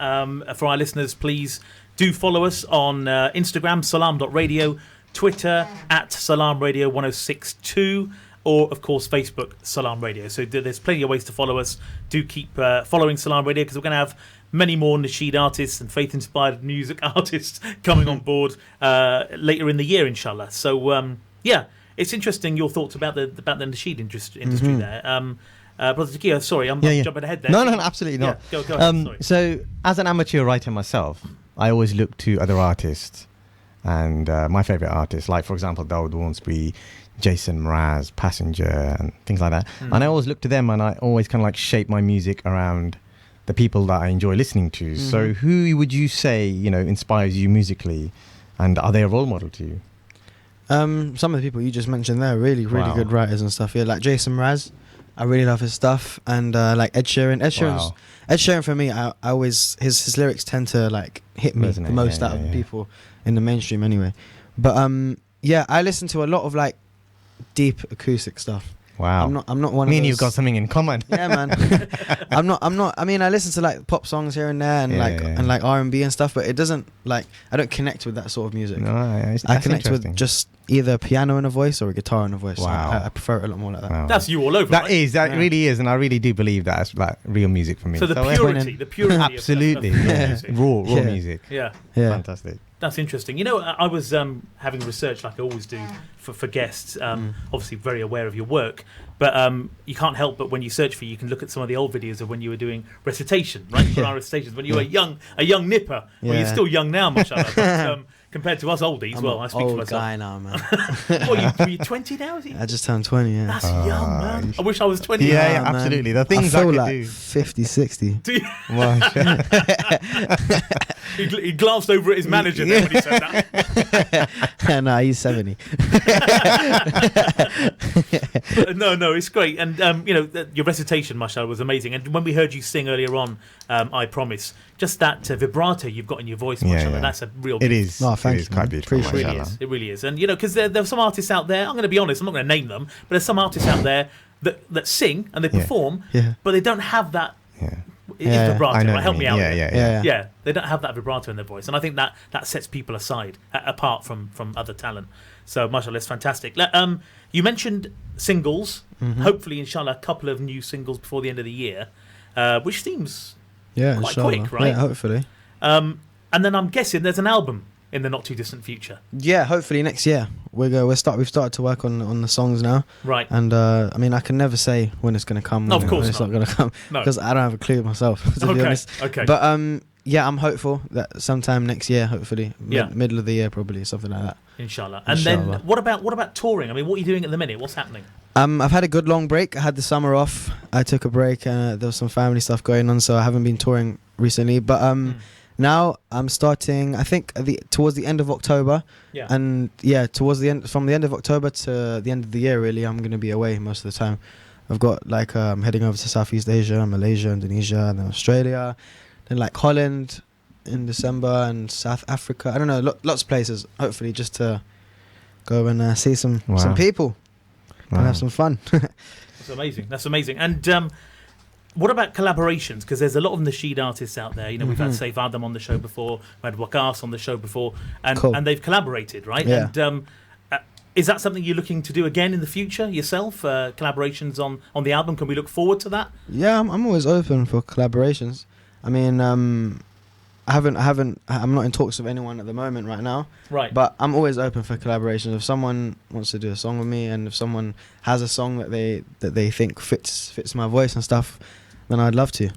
for our listeners, please do follow us on Instagram, salam.radio, Twitter @SalamRadio1062, or of course Facebook, Salam Radio. So there's plenty of ways to follow us. Do keep following Salam Radio, because we're going to have many more nasheed artists and faith-inspired music artists coming on board later in the year, inshallah. So it's interesting your thoughts about the nasheed industry there. Brother Toqeer, sorry, I'm jumping ahead there. No, absolutely not. Go ahead, sorry. So, as an amateur writer myself, I always look to other artists, and my favourite artists, like for example, Dawood Wonsby, Jason Mraz, Passenger, and things like that. And I always look to them, and I always kind of like shape my music around the people that I enjoy listening to. So, who would you say inspires you musically, and are they a role model to you? Some of the people you just mentioned there are really good writers and stuff. Yeah, like Jason Mraz. I really love his stuff, and like Ed Sheeran. Ed Sheeran for me, I always his lyrics tend to like hit me the most out of people in the mainstream anyway. But I listen to a lot of like deep acoustic stuff. Wow. I'm not one. Me of and those. you've got something in common. Yeah, man. I'm not. I mean, I listen to like pop songs here and there, and and like R&B and stuff, but it doesn't like I don't connect with that sort of music. No, I connect with just either a piano and a voice or a guitar and a voice. Wow. I prefer it a lot more like that. Wow. That's you all over. That really is, and I really do believe that's like real music for me. So the purity, absolutely, raw music. Yeah, fantastic. That's interesting. I was having research like I always do for guests. Obviously, very aware of your work, but you can't help but when you search for you can look at some of the old videos of when you were doing recitation, right? Quran recitations when you were a young nipper. Well, you're still young now, mashallah. But, compared to us oldies, I speak for myself. Guy now, man. Were you 20 now? I just turned 20. Yeah. That's young, man. I wish I was 20. Yeah, absolutely. The things I feel could like do. 50, 60. Well, he glanced over at his manager there when he said that. No, he's 70. No, it's great. And, your recitation, mashallah, was amazing. And when we heard you sing earlier on, I Promise, just that vibrato you've got in your voice, mashallah, that's a real gift. It is. Thank you, quite beautiful. It really is. And, because there are some artists out there, I'm going to be honest, I'm not going to name them, but there's some artists out there that sing and they perform, but they don't have that vibrato. Right? Help me out. Yeah. They don't have that vibrato in their voice. And I think that sets people aside, apart from other talent. So, mashallah, it's fantastic. You mentioned singles. Hopefully, inshallah, a couple of new singles before the end of the year, which seems quite quick, right? Yeah, hopefully. And then I'm guessing there's an album in the not too distant future. Yeah, hopefully next year. We've started to work on the songs now. Right. And I mean, I can never say when it's going to come. No, of course it's not going to come because I don't have a clue myself, to be honest. Okay. But I'm hopeful that sometime next year, hopefully, middle of the year, probably something like that. Inshallah. And then what about touring? I mean, what are you doing at the minute? What's happening? I've had a good long break. I had the summer off. I took a break. There was some family stuff going on, so I haven't been touring recently. But now I'm starting, I think, towards the end of October. Yeah. And from the end of October to the end of the year, really, I'm going to be away most of the time. I've got heading over to Southeast Asia, Malaysia, Indonesia, and then Australia, then like Holland in December and South Africa. I don't know, lots of places. Hopefully, just to go and see some people and have some fun. That's amazing. And what about collaborations? Because there's a lot of nasheed artists out there. We've had Saif Adam on the show before, we had Waqas on the show before, and they've collaborated, right? Yeah. And is that something you're looking to do again in the future yourself? Collaborations on the album? Can we look forward to that? Yeah, I'm always open for collaborations. I mean, I'm not in talks with anyone at the moment right now. Right. But I'm always open for collaborations. If someone wants to do a song with me, and if someone has a song that they think fits my voice and stuff, then I'd love to.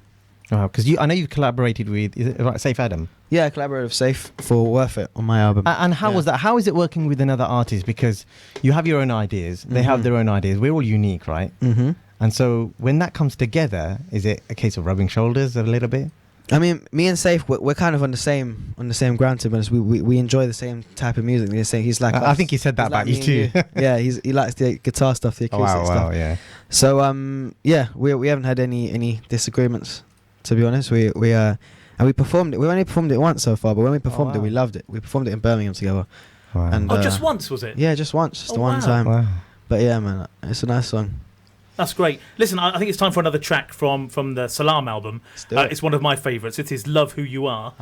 Because I know you've collaborated with Saif Adam. Yeah, collaborative safe for Worth It on my album. And how was that? How is it working with another artist? Because you have your own ideas, they have their own ideas. We're all unique, right? Mm-hmm. And so when that comes together, is it a case of rubbing shoulders a little bit? I mean, me and Safe, we're kind of on the same ground, to be honest. We enjoy the same type of music. He's like, I think he said that about you too. Yeah, he likes the guitar stuff, the acoustic stuff. Wow, yeah. So yeah, we haven't had any disagreements, to be honest. We and we performed it. We only performed it once so far, but when we performed it, we loved it. We performed it in Birmingham together. Wow. And just once, was it? Yeah, just once, just the one time. Wow. But yeah, man, it's a nice song. That's great. Listen, I think it's time for another track from the Salaam album. It's one of my favourites. It is "Love Who You Are."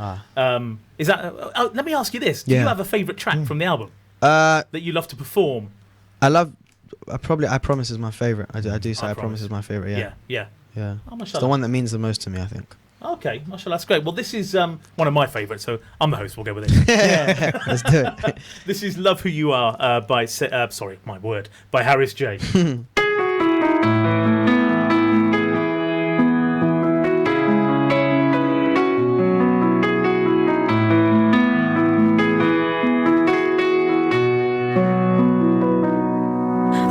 Is that? Let me ask you this: do you have a favourite track from the album that you love to perform? I Promise is my favourite. I do say I Promise is my favourite. Yeah. Oh, it's the one that means the most to me, I think. Okay, mashallah, that's great. Well, this is one of my favourites, so I'm the host. We'll go with it. Yeah, let's do it. This is "Love Who You Are" by Harris J.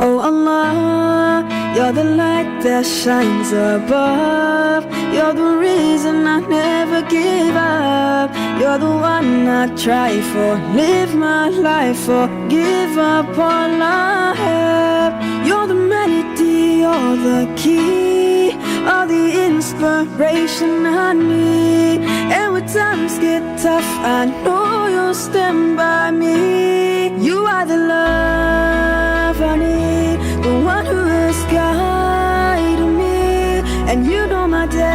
Oh Allah, you're the light that shines above. You're the reason I never give up. You're the one I try for, live my life for, give up all I have. You're the melody, you're the key, all the inspiration I need. And when times get tough, I know you'll stand by me. You are the love I need, the one who has guided me, and you know my destiny.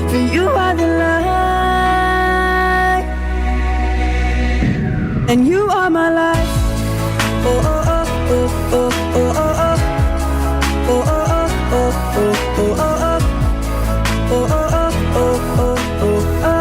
For you are the light, and you are my life. Oh oh oh oh oh oh oh oh oh oh oh oh oh oh. Oh, oh, oh, oh, oh, oh, oh,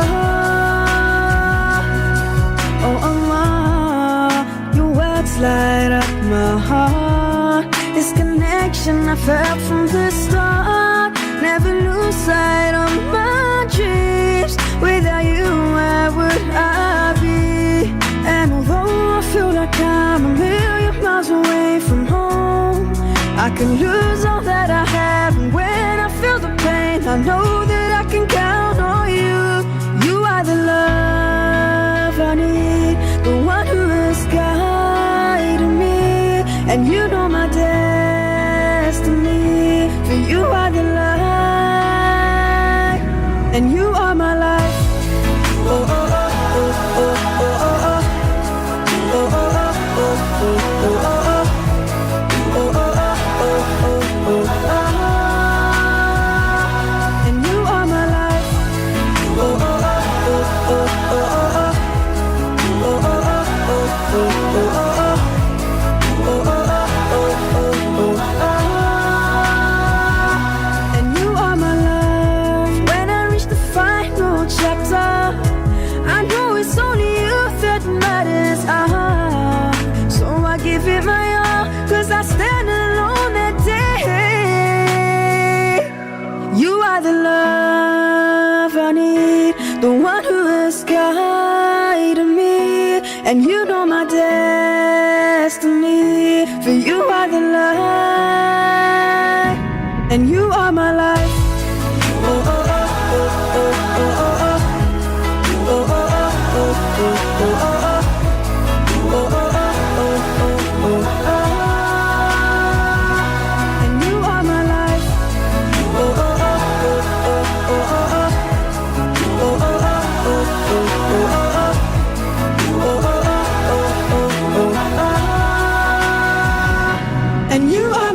oh, Allah, your words light up my heart. This connection I felt from the start. Never lose sight of my dreams. Without you, where would I be? And although I feel like I'm a million miles away from home, I can lose all that I have, and when I feel the pain, I know that I can count on you. You are the love I need, the one who has guided me, and you know my destiny. For you are the light, and you are my life. Oh oh oh oh oh oh oh oh oh oh oh oh oh. The one who has guided me, and you know my destiny. For you are the light, and you are my life. Oh oh oh oh oh oh oh oh oh oh oh oh oh. And you are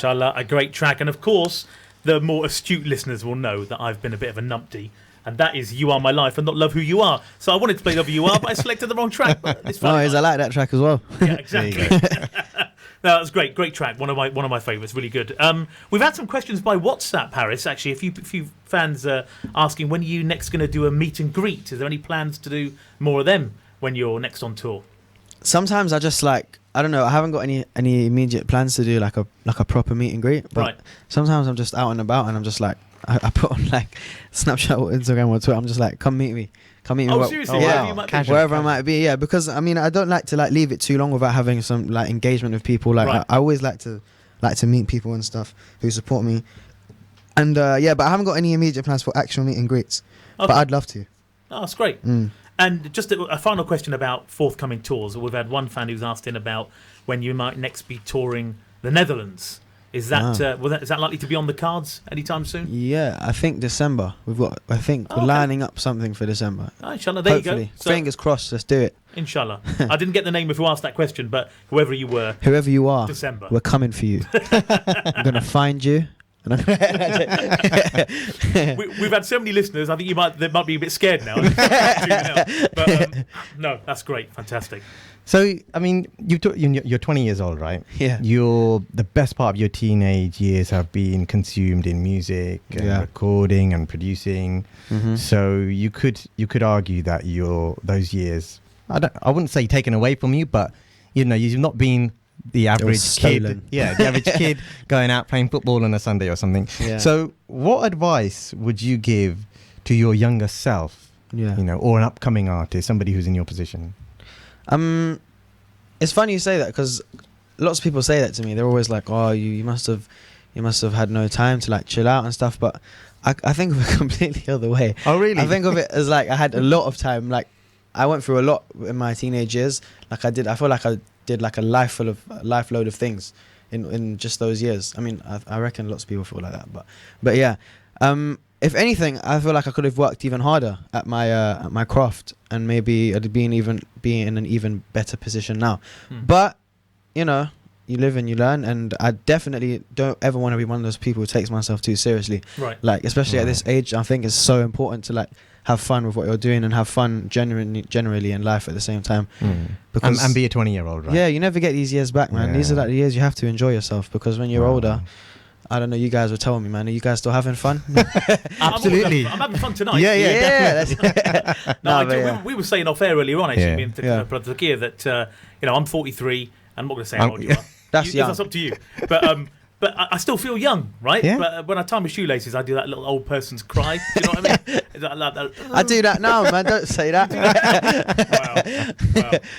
Mashallah, a great track. And of course, the more astute listeners will know that I've been a bit of a numpty. And that is You Are My Life and not Love Who You Are. So I wanted to play Love Who You Are, but I selected the wrong track. But it's fine. I like that track as well. Yeah, exactly. No, that was great. Great track. One of my favourites. Really good. We've had some questions by WhatsApp, Paris. Actually, a few fans asking when are you next going to do a meet and greet. Is there any plans to do more of them when you're next on tour? Sometimes I just like, I don't know, I haven't got any immediate plans to do like a proper meet and greet. But Right. sometimes I'm just out and about and I'm just like, I put on like Snapchat or Instagram or Twitter. I'm just like, come meet me. Oh, seriously? Yeah, Wherever you might be? wherever I might be. Yeah, because I mean, I don't like to like leave it too long without having some like engagement with people. Like Right. I always like to meet people and stuff who support me. And but I haven't got any immediate plans for actual meet and greets. Okay. But I'd love to. Oh, that's great. And just a final question about forthcoming tours. We've had one fan who's asked in about when you might next be touring the Netherlands. Is that is that likely to be on the cards anytime soon? Yeah, I think December. We're lining up something for December. Oh, inshallah, there Hopefully. you go. So, Fingers crossed, let's do it. inshallah. I didn't get the name of who asked that question, but whoever you were, Whoever you are, December. we're coming for you. I'm going to find you. We've had so many listeners. I think they might be a bit scared now. But no, that's great, fantastic. So, I mean, you're 20 years old, right? Yeah. The best part of your teenage years have been consumed in music and recording and producing. Mm-hmm. So you could argue that those years, I wouldn't say taken away from you, but you've not been the average kid. Yeah, the average kid going out playing football on a Sunday or something. Yeah. So what advice would you give to your younger self? Yeah. Or an upcoming artist, somebody who's in your position? It's funny you say that because lots of people say that to me. They're always like, "Oh, you must have had no time to like chill out and stuff." But I think of it completely the other way. Oh, really? I think of it as like I had a lot of time. Like I went through a lot in my teenage years. I feel like I did like a life load of things in just those years. I mean, I reckon lots of people feel like that. But yeah. If anything, I feel like I could have worked even harder at my craft, and maybe I'd be in an even better position now. But you live and you learn, and I definitely don't ever want to be one of those people who takes myself too seriously. Right. Like especially at this age, I think it's so important to like have fun with what you're doing and have fun generally in life at the same time. Because and be a 20-year-old, right? Yeah, you never get these years back, man. These are like the years you have to enjoy yourself, because when you're older. I don't know, you guys were telling me, man. Are you guys still having fun? Absolutely. I'm having fun tonight. Yeah. We were saying off air earlier on, actually, me and Brother Toqeer, that I'm 43. I'm not going to say how old you are. That's young. That's up to you. But I still feel young, right? Yeah. But when I tie my shoelaces, I do that little old person's cry. Do you know what I mean? I do that now, man. Don't say that.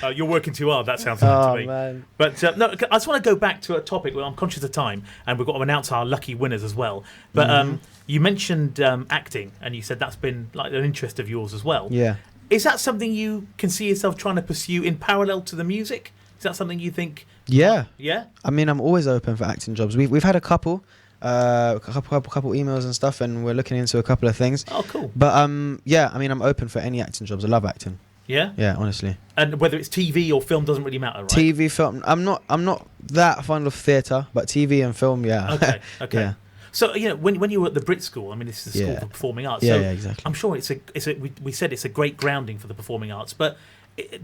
Wow. You're working too hard. That sounds like to me. Man. But no, I just want to go back to a topic where I'm conscious of time, and we've got to announce our lucky winners as well. But you mentioned acting, and you said that's been like an interest of yours as well. Yeah. Is that something you can see yourself trying to pursue in parallel to the music? Is that something you think? Yeah. Yeah. I mean, I'm always open for acting jobs. We've had a couple emails and stuff, and we're looking into a couple of things. Oh, cool. But yeah, I mean, I'm open for any acting jobs. I love acting. Yeah. Yeah, honestly. And whether it's TV or film doesn't really matter, right? TV, film. I'm not that fond of theatre, but TV and film, yeah. Okay. Yeah. So when you were at the Brit School, I mean, this is a school for performing arts. Yeah, so yeah, exactly. I'm sure we said it's a great grounding for the performing arts. But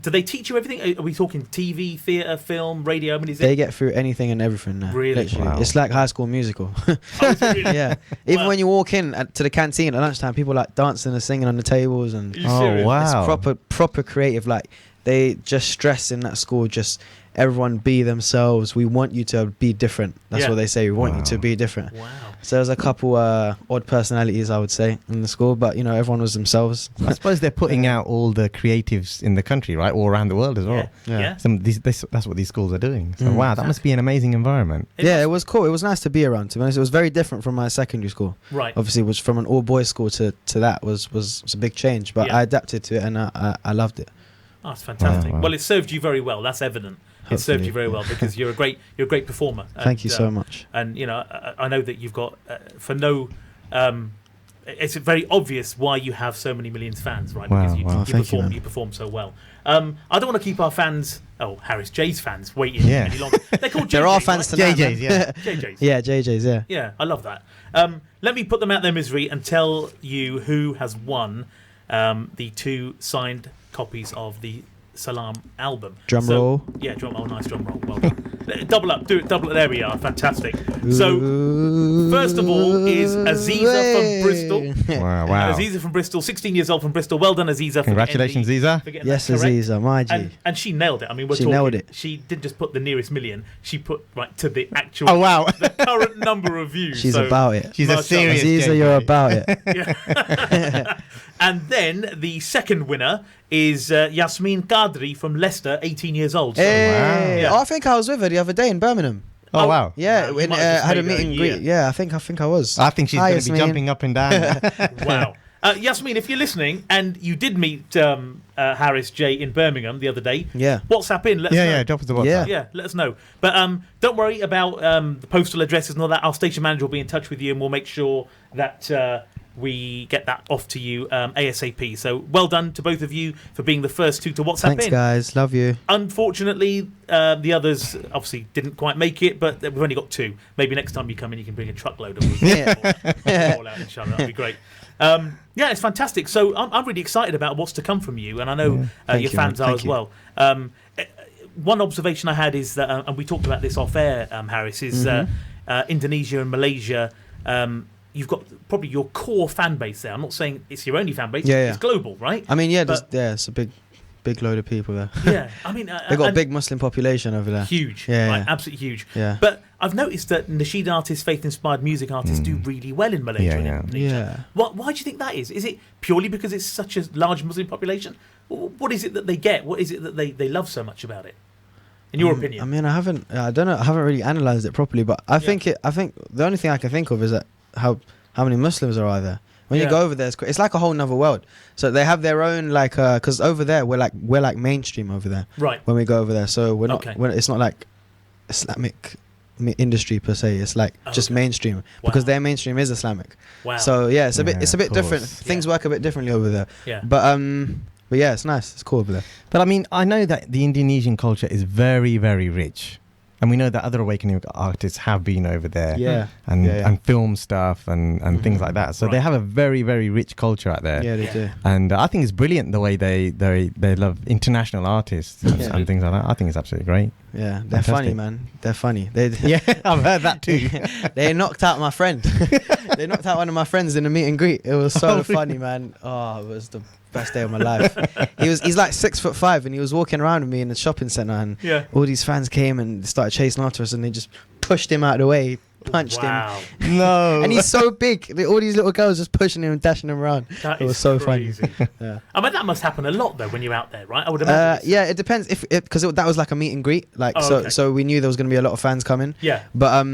do they teach you everything? Are we talking TV, theatre, film, radio? I mean, they get through anything and everything now. Really? Literally. Wow. It's like High School Musical. Yeah. Even when you walk in to the canteen at lunchtime, people like dancing and singing on the tables, and wow, it's proper creative. Like they just stress in that school, just everyone be themselves. We want you to be different. That's what they say. We want you to be different. Wow. So there's a couple odd personalities, I would say, in the school, but everyone was themselves. I suppose they're putting out all the creatives in the country, right, all around the world as well. Yeah. That's what these schools are doing. So wow, that must be an amazing environment. It was cool. It was nice to be around. To be honest, it was very different from my secondary school. Right. Obviously, it was from an all boys school to that was a big change, but I adapted to it and I loved it. Oh, that's fantastic. Wow. Well, it served you very well. That's evident. It served you very well because you're a great performer. Thank you so much. And I know that you've got for no it's very obvious why you have so many millions of fans, right? Wow, Because wow. you perform so well. I don't want to keep our fans, Harris J's fans, waiting Yeah. any longer. They're called JJs, There are fans right? tonight. JJs, yeah. JJs. Yeah, JJ's, yeah. Yeah, I love that. Let me put them out their misery and tell you who has won the 2 signed copies of the Salaam album. Drum roll. Yeah, drum roll. Nice drum roll. Well done. Double up. Do it. Double it. There we are. Fantastic. So, first of all is Aziza from Bristol. Wow. Aziza from Bristol, 16 years old from Bristol. Well done, Aziza. Congratulations, Aziza. Yes, Aziza, my G. And she nailed it. I mean, She nailed it. She didn't just put the nearest million. She put right to the actual. Oh, wow. The current number of views. She's So, about it. She's a mashallah. serious Aziza, JJ. you're about it. Yeah. And then the second winner is Yasmin Qadri from Leicester, 18 years old. So, Hey, Yeah. I think I was with her the other day in Birmingham. Oh, wow. Yeah, you when might have just had a made her meet a and year. greet. Yeah, I think I was. I think she's Hi, going to be Yasmin. jumping up and down. Wow. Yasmin, if you're listening and you did meet Harris J in Birmingham the other day, Yeah. WhatsApp in, let us know. Yeah, drop us a WhatsApp. Yeah, let us know. But don't worry about the postal addresses and all that. Our station manager will be in touch with you and we'll make sure that we get that off to you ASAP. So well done to both of you for being the first 2 to WhatsApp Thanks, in. guys. Love you. Unfortunately, the others obviously didn't quite make it, but we've only got 2. Maybe next time you come in, you can bring a truckload of them. All out, inshallah. That'd be great. Yeah, it's fantastic. So I'm really excited about what's to come from you, and I know Thank your you, fans man. are Thank as you. well. One observation I had is that, and we talked about this off air, Harris, is Indonesia and Malaysia. You've got probably your core fan base there. I'm not saying it's your only fan base. Yeah, It's global, right? I mean, yeah, But- it's a big load of people there. Yeah, I mean, They got a and- big Muslim population over there. Huge, Yeah, right? yeah. Absolutely huge. Yeah. But I've noticed that Nasheed artists, faith-inspired music artists, do really well in Malaysia and Indonesia. Why do you think that is? Is it purely because it's such a large Muslim population? What is it that they get? What is it that they love so much about it? In your opinion? I mean, I don't know. I haven't really analysed it properly, but I think the only thing I can think of is that how many Muslims are there. When you Yeah. go over there, it's like a whole nother world. So they have their own because over there we're like mainstream over there. Right. When we go over there, so we're not. Okay. It's not like Islamic industry per se. It's like just mainstream because their mainstream is Islamic. Wow. So yeah, it's a bit of different. course. Things work a bit differently over there. Yeah. But yeah, it's nice. It's cool over there. But I mean, I know that the Indonesian culture is very, very rich. And we know that other awakening artists have been over there and film stuff and things like that. So they have a very, very rich culture out there. Yeah, they do. And I think it's brilliant the way they love international artists and things like that. I think it's absolutely great. Yeah, they're Fantastic. funny, man. They're funny. Yeah, I've heard that too. They knocked out my friend. They knocked out one of my friends in a meet and greet. It was so Oh, funny, man. Oh, it was the best day of my life. He's like 6'5" and he was walking around with me in the shopping centre and all these fans came and started chasing after us and they just pushed him out of the way, punched him. No. And he's so big. All these little girls just pushing him and dashing him around. That It was is so crazy. funny. Yeah. I mean, that must happen a lot though when you're out there, right? I would imagine. Yeah, it depends because that was like a meet and greet, so we knew there was going to be a lot of fans coming. Yeah. But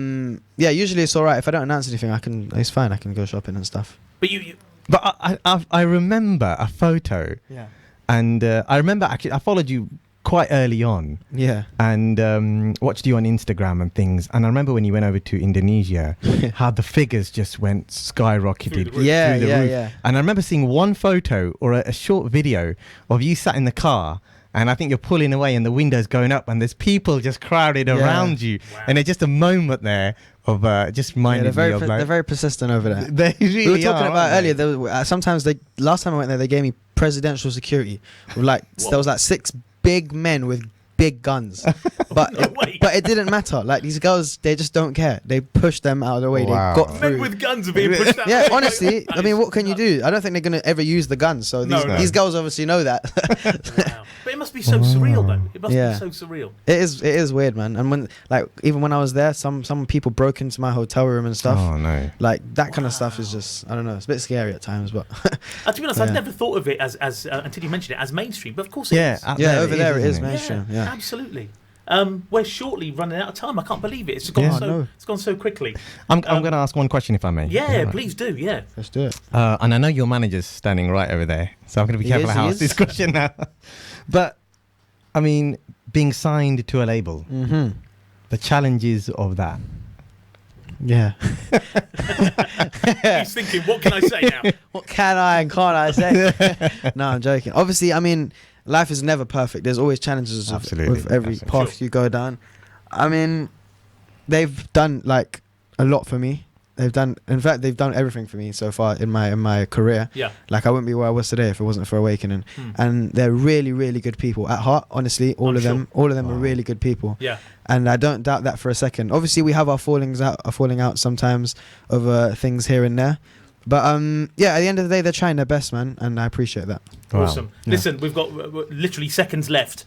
yeah, usually it's all right if I don't announce anything. It's fine. I can go shopping and stuff. But you But I remember a photo. Yeah. And I remember actually I followed you quite early on. Yeah. And watched you on Instagram and things. And I remember when you went over to Indonesia, how the figures just went skyrocketed through the roof. Yeah. And I remember seeing one photo or a short video of you sat in the car. And I think you're pulling away and the window's going up and there's people just crowded around you. Wow. And it's just a moment there of just reminding me of they're very persistent over there. They really we were talking are, about aren't earlier. Sometimes last time I went there, they gave me presidential security. There was like 6 big men with big guns, but it didn't matter. Like these girls, they just don't care. They pushed them out of the way. Wow. They got through. men with guns are being pushed out. Yeah, honestly, I mean, what can you do? I don't think they're gonna ever use the guns. So these girls obviously know that. Wow. But it must be so surreal, though. It must be so surreal. It is weird, man. And when even when I was there, some people broke into my hotel room and stuff. Oh no! Like that kind of stuff is just, I don't know. It's a bit scary at times, but. To be honest, I'd never thought of it as until you mentioned it as mainstream. But of course, it is. Over there it is mainstream. Yeah. Absolutely. We're shortly running out of time. I can't believe it. It's gone so quickly. I'm going to ask one question if I may. Yeah, please do. Yeah. Let's do it. And I know your manager's standing right over there, so I'm going to be careful how I ask this question now. But I mean, being signed to a label, the challenges of that. Yeah. He's thinking, what can I say now? What can I and can't I say? No, I'm joking. Obviously, I mean, life is never perfect. There's always challenges with every path you go down. I mean, they've done like a lot for me. They've done everything for me so far in my career. Yeah. Like I wouldn't be where I was today if it wasn't for Awakening. And they're really, really good people at heart. Honestly, all of them are really good people. Yeah. And I don't doubt that for a second. Obviously, we have our falling out sometimes over things here and there. But yeah, at the end of the day, they're trying their best, man, and I appreciate that. Awesome. Wow. Yeah. Listen, we've got literally seconds left.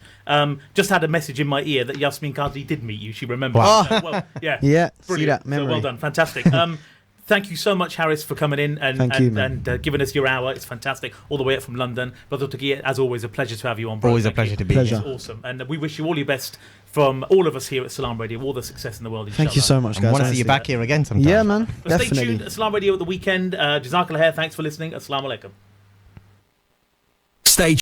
Just had a message in my ear that Yasmin Qadri did meet you. She remembered. Wow. So, well, yeah. Yeah, Brilliant. see that memory. So well done. Fantastic. Thank you so much, Harris, for coming in and giving us your hour. It's fantastic. All the way up from London. Brother Toqeer, as always, a pleasure to have you on, bro. Always a pleasure to be here. It's awesome. And we wish you all your best from all of us here at Salaam Radio. All the success in the world. Thank you so much, guys. I want to see you back here again sometime. Yeah, man. But Definitely. stay tuned at Salaam Radio at the weekend. Jazakallah khair. Thanks for listening. Assalamu alaikum. Stay